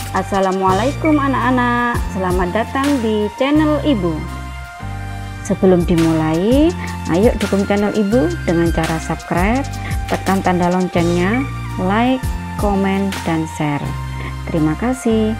Assalamualaikum anak-anak, selamat datang di channel Ibu. Sebelum dimulai, ayo dukung channel Ibu dengan cara subscribe, tekan tanda loncengnya, like, komen, dan share. Terima kasih.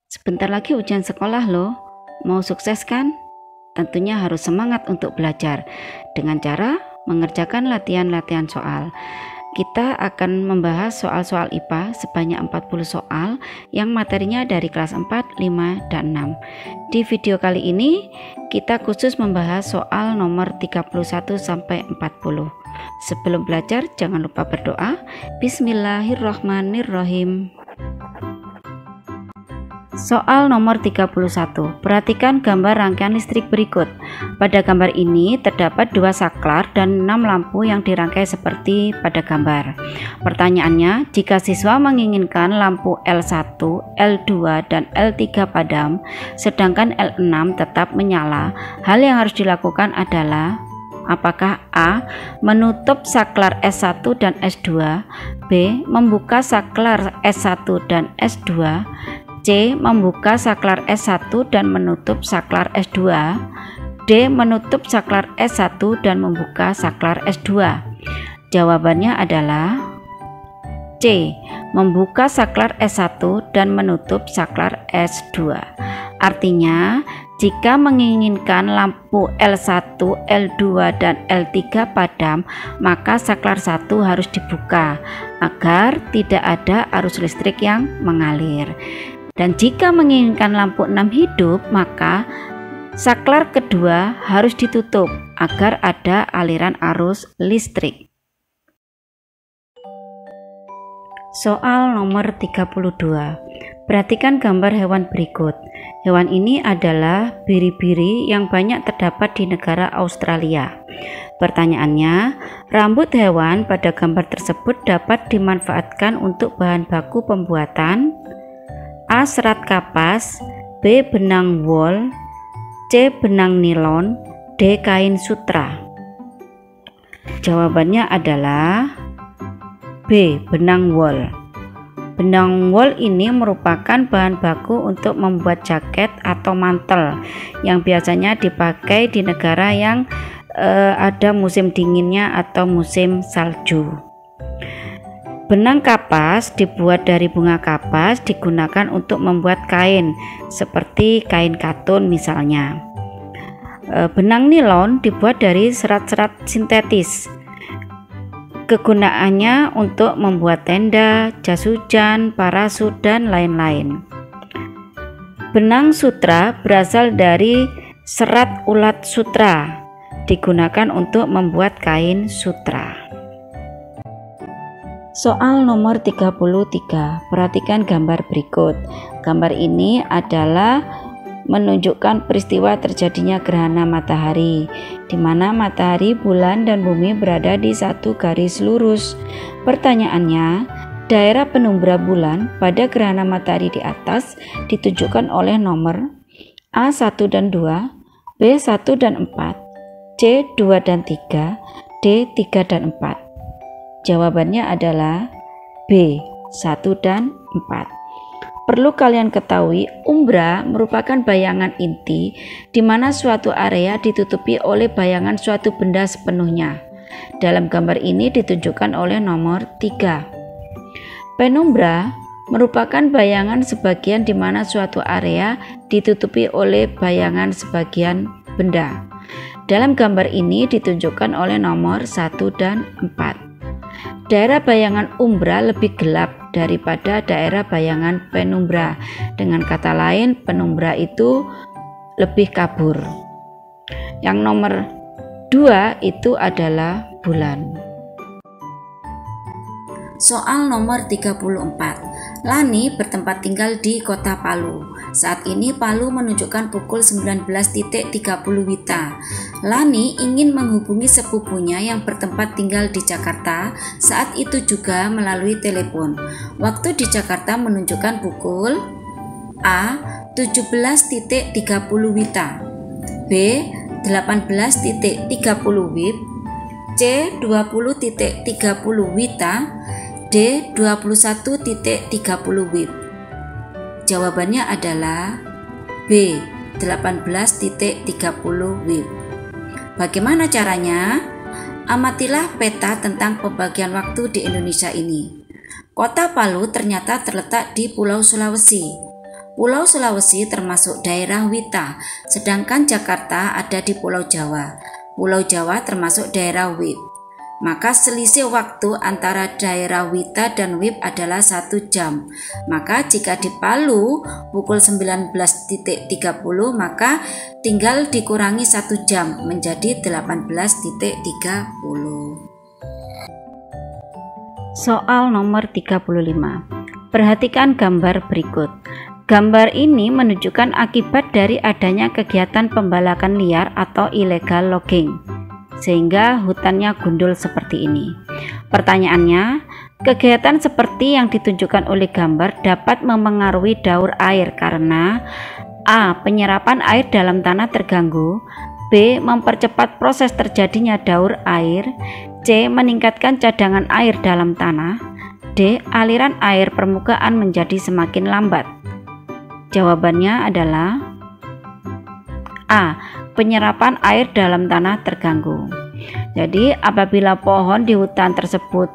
Sebentar lagi ujian sekolah loh. Mau sukses kan? Tentunya harus semangat untuk belajar dengan cara mengerjakan latihan-latihan soal. Kita akan membahas soal-soal IPA sebanyak 40 soal yang materinya dari kelas 4, 5, dan 6. Di video kali ini kita khusus membahas soal nomor 31 sampai 40. Sebelum belajar jangan lupa berdoa. Bismillahirrahmanirrahim. Soal nomor 31. Perhatikan gambar rangkaian listrik berikut. Pada gambar ini terdapat 2 saklar dan 6 lampu yang dirangkai seperti pada gambar. Pertanyaannya, jika siswa menginginkan lampu L1, L2, dan L3 padam, sedangkan L6 tetap menyala, hal yang harus dilakukan adalah: apakah A. menutup saklar S1 dan S2, B. membuka saklar S1 dan S2, C. membuka saklar S1 dan menutup saklar S2, D. menutup saklar S1 dan membuka saklar S2. Jawabannya adalah C. membuka saklar S1 dan menutup saklar S2. Artinya, jika menginginkan lampu L1, L2, dan L3 padam, maka saklar 1 harus dibuka agar tidak ada arus listrik yang mengalir. Dan jika menginginkan lampu 6 hidup, maka saklar kedua harus ditutup agar ada aliran arus listrik. Soal nomor 32. Perhatikan gambar hewan berikut. Hewan ini adalah biri-biri yang banyak terdapat di negara Australia. Pertanyaannya, rambut hewan pada gambar tersebut dapat dimanfaatkan untuk bahan baku pembuatan: A. serat kapas, B. benang wol, C. benang nilon, D. kain sutra. Jawabannya adalah B. benang wol. Benang wol ini merupakan bahan baku untuk membuat jaket atau mantel yang biasanya dipakai di negara yang ada musim dinginnya atau musim salju. Benang kapas dibuat dari bunga kapas, digunakan untuk membuat kain seperti kain katun misalnya. Benang nilon dibuat dari serat-serat sintetis. Kegunaannya untuk membuat tenda, jas hujan, parasut, dan lain-lain. Benang sutra berasal dari serat ulat sutra, digunakan untuk membuat kain sutra. Soal nomor 33. Perhatikan gambar berikut. Gambar ini adalah menunjukkan peristiwa terjadinya gerhana matahari, di mana matahari, bulan, dan bumi berada di satu garis lurus. Pertanyaannya, daerah penumbra bulan pada gerhana matahari di atas ditunjukkan oleh nomor A1 dan 2, B1 dan 4, C2 dan 3, D3 dan 4. Jawabannya adalah B. 1 dan 4. Perlu kalian ketahui, umbra merupakan bayangan inti di mana suatu area ditutupi oleh bayangan suatu benda sepenuhnya. Dalam gambar ini ditunjukkan oleh nomor 3. Penumbra merupakan bayangan sebagian di mana suatu area ditutupi oleh bayangan sebagian benda. Dalam gambar ini ditunjukkan oleh nomor 1 dan 4. Daerah bayangan umbra lebih gelap daripada daerah bayangan penumbra. Dengan kata lain, penumbra itu lebih kabur. Yang nomor 2 itu adalah bulan. Soal nomor 34. Lani bertempat tinggal di kota Palu. Saat ini Palu menunjukkan pukul 19.30 WITA. Lani ingin menghubungi sepupunya yang bertempat tinggal di Jakarta saat itu juga melalui telepon. Waktu di Jakarta menunjukkan pukul A. 17.30 WITA, B. 18.30 WIB, C. 20.30 wita, D. 21.30 wib. Jawabannya adalah B. 18.30 wib. Bagaimana caranya? Amatilah peta tentang pembagian waktu di Indonesia ini. Kota Palu ternyata terletak di Pulau Sulawesi. Pulau Sulawesi termasuk daerah Wita, sedangkan Jakarta ada di Pulau Jawa. Pulau Jawa termasuk daerah Wib. Maka selisih waktu antara daerah Wita dan Wib adalah 1 jam. Maka jika di Palu pukul 19.30, maka tinggal dikurangi 1 jam menjadi 18.30. Soal nomor 35. Perhatikan gambar berikut. Gambar ini menunjukkan akibat dari adanya kegiatan pembalakan liar atau illegal logging, sehingga hutannya gundul seperti ini. Pertanyaannya, kegiatan seperti yang ditunjukkan oleh gambar dapat memengaruhi daur air karena A. Penyerapan air dalam tanah terganggu, B. Mempercepat proses terjadinya daur air, C. Meningkatkan cadangan air dalam tanah, D. Aliran air permukaan menjadi semakin lambat. Jawabannya adalah A. Penyerapan air dalam tanah terganggu. Jadi apabila pohon di hutan tersebut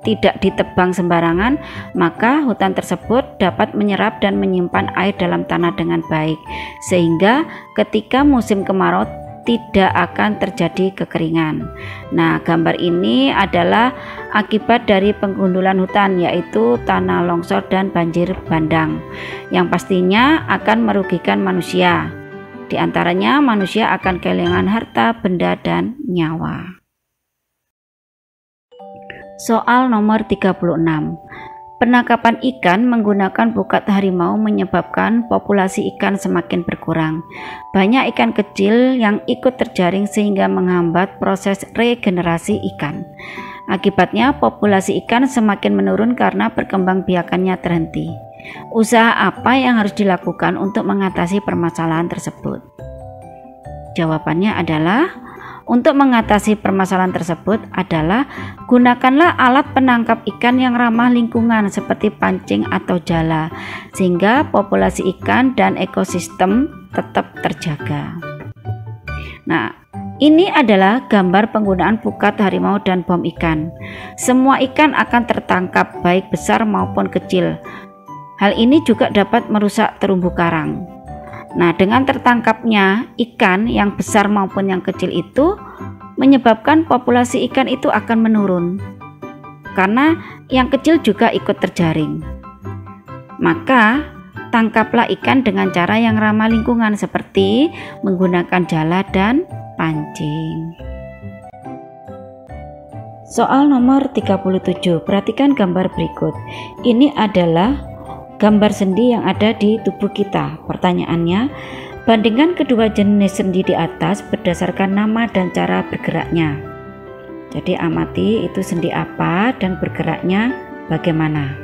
tidak ditebang sembarangan, maka hutan tersebut dapat menyerap dan menyimpan air dalam tanah dengan baik, sehingga ketika musim kemarau tidak akan terjadi kekeringan. Nah, gambar ini adalah akibat dari penggundulan hutan, yaitu tanah longsor dan banjir bandang, yang pastinya akan merugikan manusia. Di antaranya manusia akan kehilangan harta, benda, dan nyawa. Soal nomor 36. Penangkapan ikan menggunakan pukat harimau menyebabkan populasi ikan semakin berkurang. Banyak ikan kecil yang ikut terjaring sehingga menghambat proses regenerasi ikan. Akibatnya populasi ikan semakin menurun karena perkembangbiakannya terhenti. Usaha apa yang harus dilakukan untuk mengatasi permasalahan tersebut? Jawabannya adalah untuk mengatasi permasalahan tersebut adalah gunakanlah alat penangkap ikan yang ramah lingkungan seperti pancing atau jala, sehingga populasi ikan dan ekosistem tetap terjaga. Nah, ini adalah gambar penggunaan pukat harimau dan bom ikan. Semua ikan akan tertangkap baik besar maupun kecil. Hal ini juga dapat merusak terumbu karang. Nah, dengan tertangkapnya ikan yang besar maupun yang kecil itu menyebabkan populasi ikan itu akan menurun karena yang kecil juga ikut terjaring. Maka tangkaplah ikan dengan cara yang ramah lingkungan seperti menggunakan jala dan pancing. Soal nomor 37. Perhatikan gambar berikut. Ini adalah gambar sendi yang ada di tubuh kita. Pertanyaannya, bandingkan kedua jenis sendi di atas berdasarkan nama dan cara bergeraknya. Jadi amati itu sendi apa dan bergeraknya bagaimana.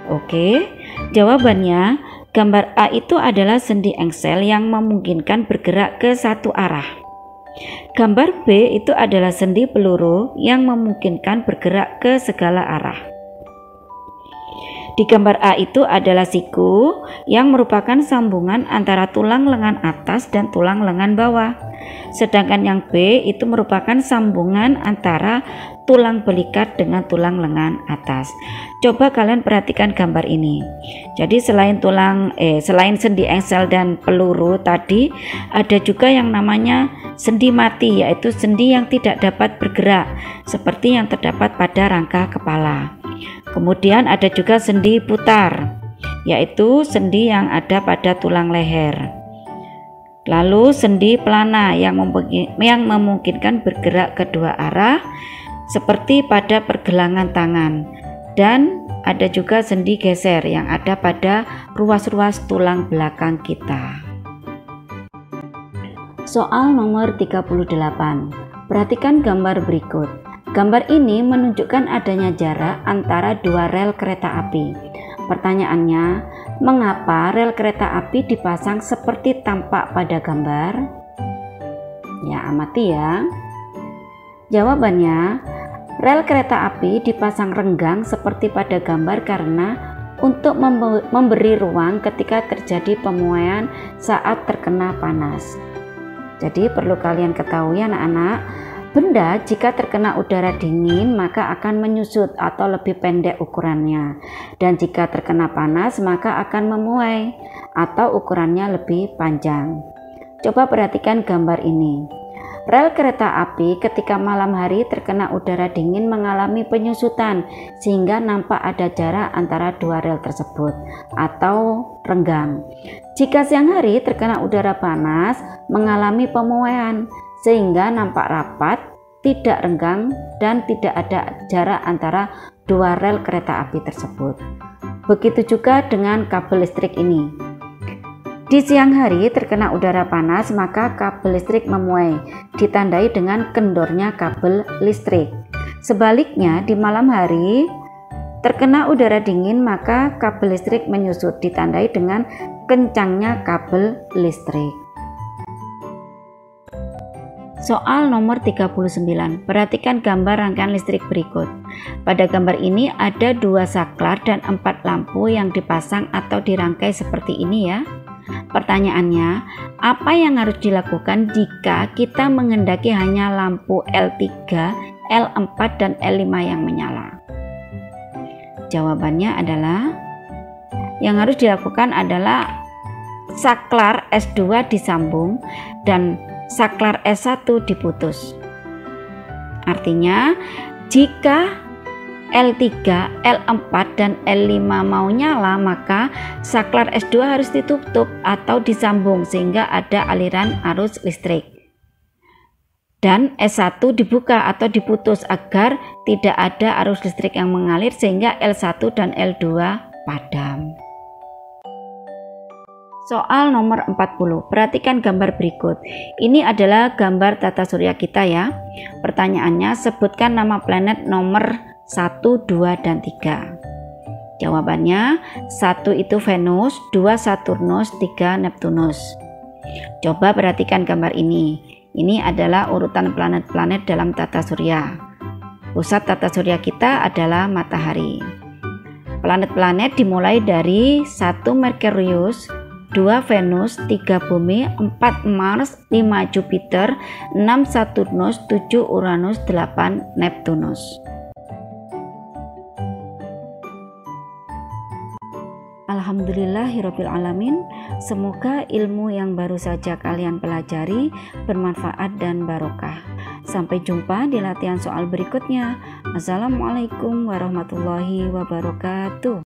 Oke, jawabannya gambar A itu adalah sendi engsel yang memungkinkan bergerak ke satu arah. Gambar B itu adalah sendi peluru yang memungkinkan bergerak ke segala arah. Di gambar A itu adalah siku yang merupakan sambungan antara tulang lengan atas dan tulang lengan bawah. Sedangkan yang B itu merupakan sambungan antara tulang belikat dengan tulang lengan atas. Coba kalian perhatikan gambar ini. Jadi selain sendi engsel dan peluru tadi, ada juga yang namanya sendi mati, yaitu sendi yang tidak dapat bergerak seperti yang terdapat pada rangka kepala. Kemudian ada juga sendi putar, yaitu sendi yang ada pada tulang leher. Lalu sendi pelana yang memungkinkan bergerak kedua arah seperti pada pergelangan tangan. Dan ada juga sendi geser yang ada pada ruas-ruas tulang belakang kita. Soal nomor 38. Perhatikan gambar berikut. Gambar ini menunjukkan adanya jarak antara dua rel kereta api. Pertanyaannya, mengapa rel kereta api dipasang seperti tampak pada gambar? Ya, amati ya. Jawabannya, rel kereta api dipasang renggang seperti pada gambar karena untuk memberi ruang ketika terjadi pemuaian saat terkena panas. Jadi perlu kalian ketahui anak-anak, benda jika terkena udara dingin maka akan menyusut atau lebih pendek ukurannya, dan jika terkena panas maka akan memuai atau ukurannya lebih panjang. Coba perhatikan gambar ini. Rel kereta api ketika malam hari terkena udara dingin mengalami penyusutan sehingga nampak ada jarak antara dua rel tersebut atau renggang. Jika siang hari terkena udara panas mengalami pemuaian sehingga nampak rapat, tidak renggang dan tidak ada jarak antara dua rel kereta api tersebut. Begitu juga dengan kabel listrik ini. Di siang hari terkena udara panas maka kabel listrik memuai, ditandai dengan kendornya kabel listrik. Sebaliknya di malam hari terkena udara dingin maka kabel listrik menyusut, ditandai dengan kencangnya kabel listrik. Soal nomor 39. Perhatikan gambar rangkaian listrik berikut. Pada gambar ini ada 2 saklar dan 4 lampu yang dipasang atau dirangkai seperti ini ya. Pertanyaannya, apa yang harus dilakukan jika kita menghendaki hanya lampu L3, L4, dan L5 yang menyala? Jawabannya adalah, yang harus dilakukan adalah saklar S2 disambung dan saklar S1 diputus. Artinya, jika L3, L4, dan L5 mau nyala, maka saklar S2 harus ditutup atau disambung sehingga ada aliran arus listrik. Dan S1 dibuka atau diputus agar tidak ada arus listrik yang mengalir sehingga L1 dan L2 padam. Soal nomor 40. Perhatikan gambar berikut. Ini adalah gambar tata surya kita ya. Pertanyaannya, sebutkan nama planet nomor 1, 2, dan 3. Jawabannya, 1 itu Venus, 2 Saturnus, 3 Neptunus. Coba perhatikan gambar ini. Ini adalah urutan planet-planet dalam tata surya. Pusat tata surya kita adalah matahari. Planet-planet dimulai dari 1 Merkurius, 2 Venus, 3 Bumi, 4 Mars, 5 Jupiter, 6 Saturnus, 7 Uranus, 8 Neptunus. Alhamdulillahirabbil alamin. Semoga ilmu yang baru saja kalian pelajari bermanfaat dan barokah. Sampai jumpa di latihan soal berikutnya. Assalamualaikum warahmatullahi wabarakatuh.